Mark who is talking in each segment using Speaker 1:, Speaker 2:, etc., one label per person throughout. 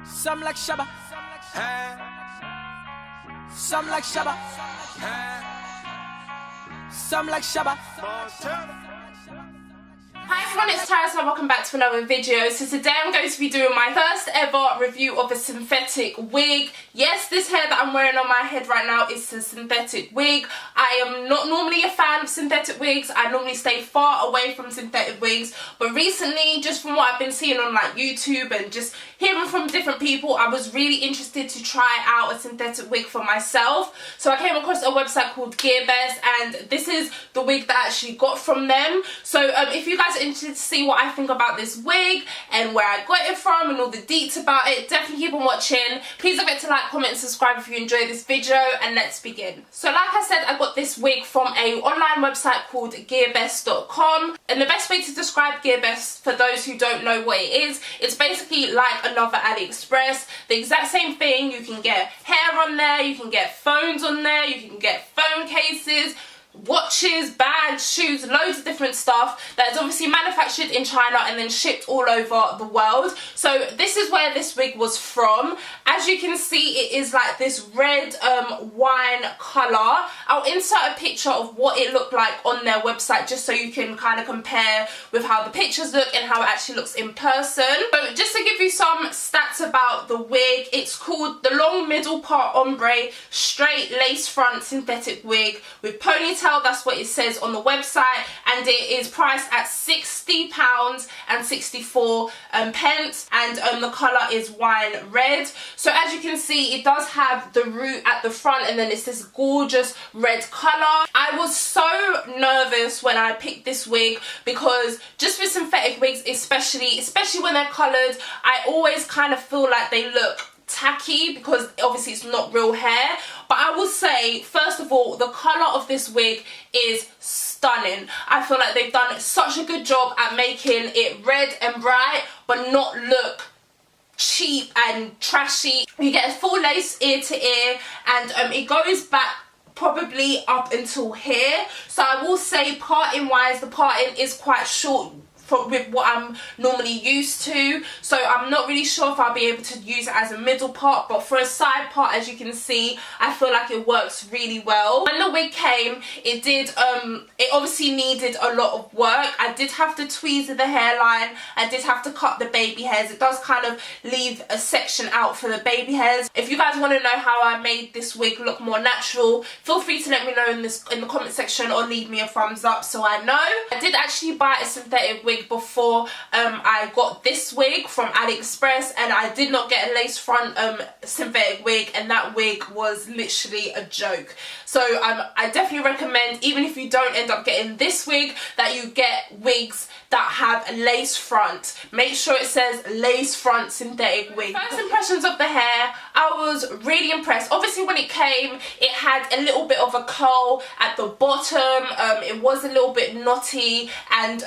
Speaker 1: Some like Shabba, some like Shabba, some like Shabba.
Speaker 2: Hi everyone, it's Tara and welcome back to another video. So today I'm going to be doing my first ever review of a synthetic wig. Yes, this hair that I'm wearing on my head right now is a synthetic wig. I am not normally a fan of synthetic wigs. I normally stay far away from synthetic wigs. But recently, just from what I've been seeing on like YouTube and just hearing from different people, I was really interested to try out a synthetic wig for myself. So I came across a website called Gearbest, and this is the wig that I actually got from them. So if you guys are interested to see what I think about this wig and where I got it from and all the deets about it, definitely keep on watching. Please don't forget to like, comment and subscribe if you enjoyed this video, and let's begin. So like I said, I got this wig from a online website called gearbest.com, and the best way to describe Gearbest for those who don't know what it is, it's basically like another AliExpress. The exact same thing. You can get hair on there, you can get phones on there, you can get phone cases, watches, bags, shoes, loads of different stuff that is obviously manufactured in China and then shipped all over the world. So this is where this wig was from. As you can see, it is like this red wine colour. I'll insert a picture of what it looked like on their website just so you can kind of compare with how the pictures look and how it actually looks in person. So just to give you some stats about the wig, it's called the long middle part ombre straight lace front synthetic wig with ponytail. That's what it says on the website, and it is priced at £60 and 64 pence, and the colour is wine red. So as you can see, it does have the root at the front, and then it's this gorgeous red colour. I was so nervous when I picked this wig because just with synthetic wigs, especially when they're coloured, I always kind of feel like they look tacky because obviously it's not real hair. But I will say, first of all, the colour of this wig is stunning. I feel like they've done such a good job at making it red and bright but not look cheap and trashy. You get a full lace ear to ear, and it goes back probably up until here. So I will say, parting wise, the parting is quite short with what I'm normally used to, so I'm not really sure if I'll be able to use it as a middle part, but for a side part, as you can see, I feel like it works really well. When the wig came, it obviously needed a lot of work. I did have to tweeze the hairline, I did have to cut the baby hairs. It does kind of leave a section out for the baby hairs. If you guys want to know how I made this wig look more natural, feel free to let me know in the comment section, or leave me a thumbs up so I know. I did actually buy a synthetic wig before I got this wig from AliExpress, and I did not get a lace front synthetic wig, and that wig was literally a joke. So I definitely recommend, even if you don't end up getting this wig, that you get wigs that have a lace front. Make sure it says lace front synthetic wig. First impressions of the hair, I was really impressed. Obviously when it came, it had a little bit of a curl at the bottom. It was a little bit knotty, and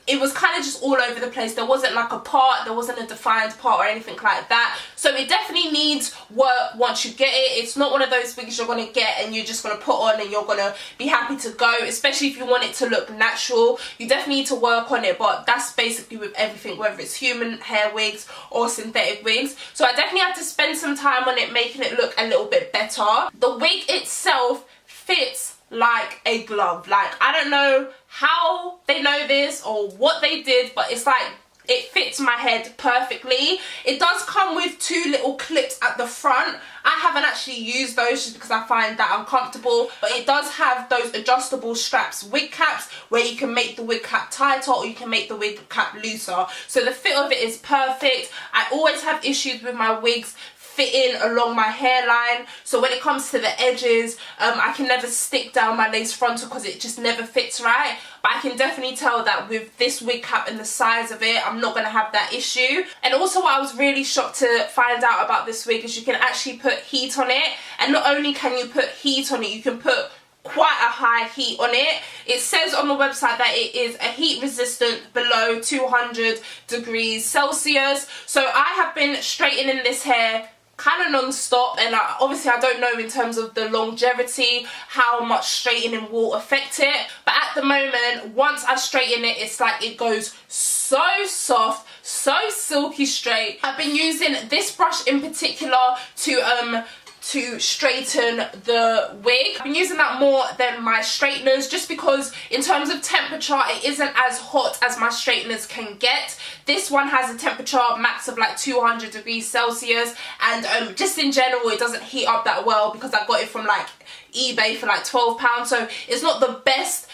Speaker 2: it was kind of just all over the place. There wasn't like a part, there wasn't a defined part or anything like that. So it definitely needs work once you get it. It's not one of those wigs you're going to get and you're just going to put on and you're going to be happy to go, especially if you want it to look natural. You definitely need to work on it, but that's basically with everything, whether it's human hair wigs or synthetic wigs. So I definitely had to spend some time on it, making it look a little bit better. The wig itself fits like a glove. Like, I don't know how they know this or what they did, but it's like it fits my head perfectly. It does come with two little clips at the front. I haven't actually used those just because I find that uncomfortable, but it does have those adjustable straps, wig caps, where you can make the wig cap tighter or you can make the wig cap looser. So the fit of it is perfect. I always have issues with my wigs fitting along my hairline, so when it comes to the edges, I can never stick down my lace frontal because it just never fits right. But I can definitely tell that with this wig cap and the size of it, I'm not going to have that issue. And also what I was really shocked to find out about this wig is you can actually put heat on it, and not only can you put heat on it, you can put quite a high heat on it. It says on the website that it is a heat resistant below 200 degrees Celsius. So I have been straightening this hair kind of non-stop, and obviously I don't know in terms of the longevity how much straightening will affect it, but at the moment, once I straighten it, it's like it goes so soft, so silky straight. I've been using this brush in particular to straighten the wig. I've been using that more than my straighteners just because in terms of temperature it isn't as hot as my straighteners can get. This one has a temperature max of like 200 degrees Celsius, and just in general it doesn't heat up that well because I got it from like eBay for like £12, so it's not the best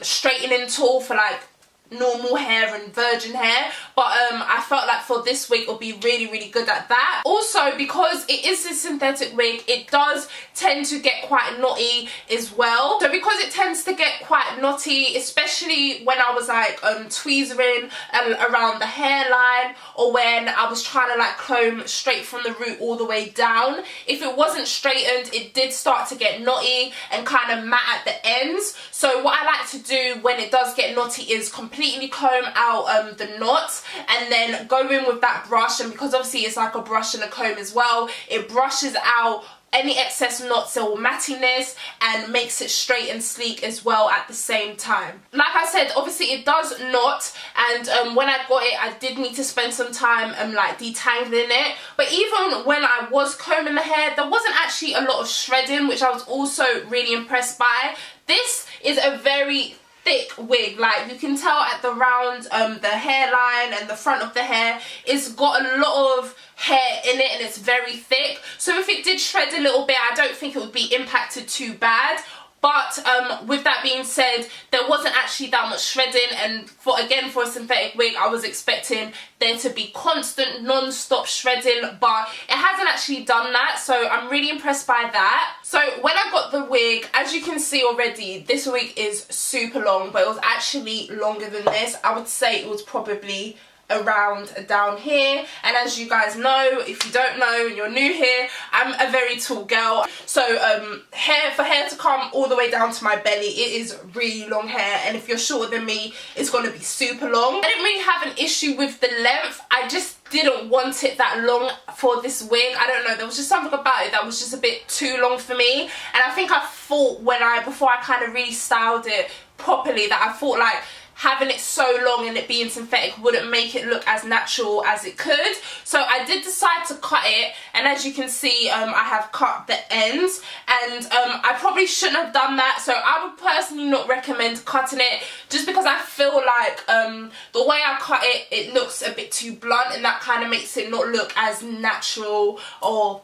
Speaker 2: straightening tool for like normal hair and virgin hair, but I felt like for this wig it would be really good at that. Also, because it is a synthetic wig, it does tend to get quite knotty as well. So because it tends to get quite knotty, especially when I was like tweezering around the hairline, or when I was trying to like comb straight from the root all the way down, if it wasn't straightened it did start to get knotty and kind of matte at the ends. So what I like to do when it does get knotty is completely comb out the knots and then go in with that brush, and because obviously it's like a brush and a comb as well, it brushes out any excess knots or mattiness and makes it straight and sleek as well at the same time. Like I said, obviously it does knot, and when I got it I did need to spend some time like detangling it, but even when I was combing the hair there wasn't actually a lot of shredding, which I was also really impressed by. This is a very thick wig, like you can tell at the round the hairline and the front of the hair, it's got a lot of hair in it and it's very thick, so if it did shred a little bit I don't think it would be impacted too bad. But with that being said, there wasn't actually that much shredding, and for a synthetic wig I was expecting there to be constant non-stop shredding, but it hasn't actually done that, so I'm really impressed by that. So when I got the wig, as you can see already, this wig is super long, but it was actually longer than this. I would say it was probably around down here, and as you guys know, if you don't know and you're new here, I'm a very tall girl, so for hair to come all the way down to my belly, it is really long hair, and if you're shorter than me it's going to be super long. I didn't really have an issue with the length, I just didn't want it that long for this wig. I don't know, there was just something about it that was just a bit too long for me, and I think I thought before I kind of really styled it properly, that I thought like having it so long and it being synthetic wouldn't make it look as natural as it could. So I did decide to cut it, and as you can see I have cut the ends, and I probably shouldn't have done that, so I would personally not recommend cutting it just because I feel like the way I cut it, it looks a bit too blunt, and that kind of makes it not look as natural, or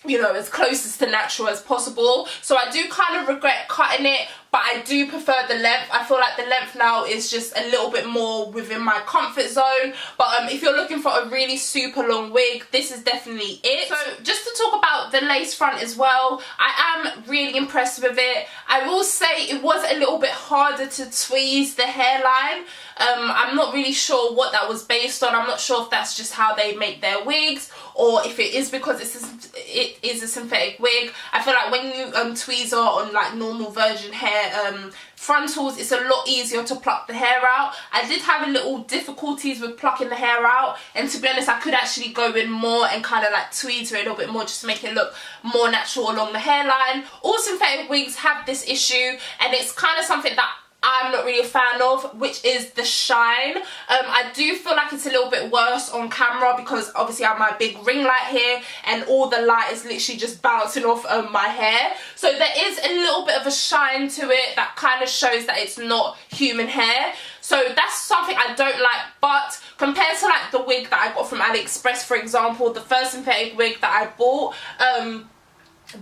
Speaker 2: you know, as close to natural as possible. So I do kind of regret cutting it, but I do prefer the length. I feel like the length now is just a little bit more within my comfort zone, but if you're looking for a really super long wig, this is definitely it. So just to talk about the lace front as well, I am really impressed with it. I will say it was a little bit harder to tweeze the hairline. I'm not really sure what that was based on. I'm not sure if that's just how they make their wigs, or if it is because it is a synthetic wig. I feel like when you tweezer on like normal virgin hair frontals, it's a lot easier to pluck the hair out. I did have a little difficulties with plucking the hair out, and to be honest I could actually go in more and kind of like tweezer it a little bit more just to make it look more natural along the hairline. All synthetic wigs have this issue, and it's kind of something that I'm not really a fan of, which is the shine. I do feel like it's a little bit worse on camera because obviously I have my big ring light here and all the light is literally just bouncing off my hair. So there is a little bit of a shine to it that kind of shows that it's not human hair. So that's something I don't like, but compared to like the wig that I got from AliExpress, for example, the first synthetic wig that I bought,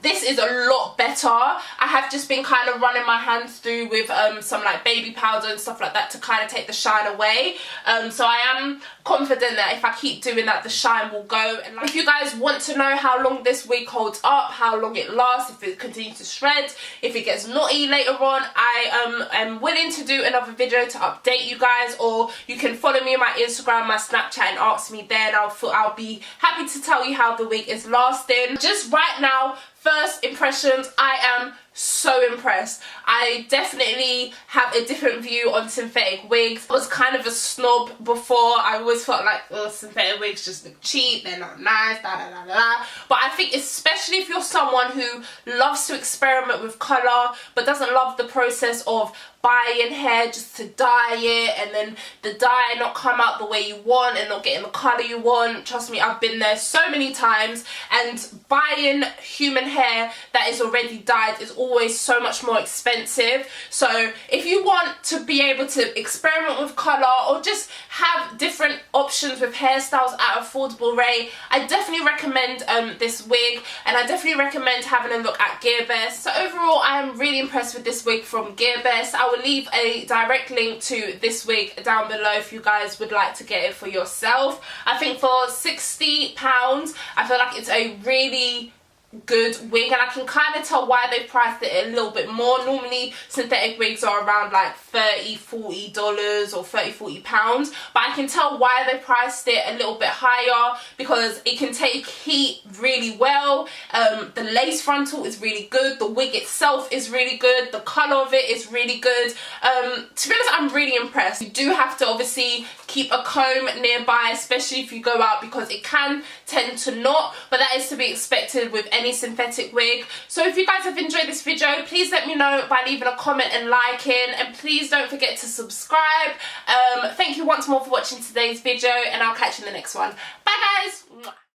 Speaker 2: this is a lot better. I have just been kind of running my hands through with some like baby powder and stuff like that to kind of take the shine away. So I am confident that if I keep doing that, the shine will go. And like, if you guys want to know how long this wig holds up, how long it lasts, if it continues to shred, if it gets knotty later on, I am willing to do another video to update you guys, or you can follow me on my Instagram, my Snapchat, and ask me there, and I'll be happy to tell you how the wig is lasting. Just right now, first impressions, I am so impressed. I definitely have a different view on synthetic wigs. I was kind of a snob before. I always felt like, oh, synthetic wigs just look cheap, they're not nice, da da da da. But I think especially if you're someone who loves to experiment with colour but doesn't love the process of buying hair just to dye it and then the dye not come out the way you want and not getting the colour you want. Trust me, I've been there so many times, and buying human hair that is already dyed is always so much more expensive. So if you want to be able to experiment with colour or just have different options with hairstyles at an affordable rate, I definitely recommend this wig, and I definitely recommend having a look at Gearbest. So overall, I am really impressed with this wig from Gearbest. I will leave a direct link to this wig down below if you guys would like to get it for yourself. I think for £60, I feel like it's a really good wig, and I can kind of tell why they priced it a little bit more. Normally synthetic wigs are around like $30–40 or £30–40, but I can tell why they priced it a little bit higher, because it can take heat really well. The lace frontal is really good, the wig itself is really good, the colour of it is really good. To be honest, I'm really impressed. You do have to obviously keep a comb nearby, especially if you go out, because it can tend to knot, but that is to be expected with any synthetic wig. So if you guys have enjoyed this video, please let me know by leaving a comment and liking, and please don't forget to subscribe. Thank you once more for watching today's video, and I'll catch you in the next one. Bye guys.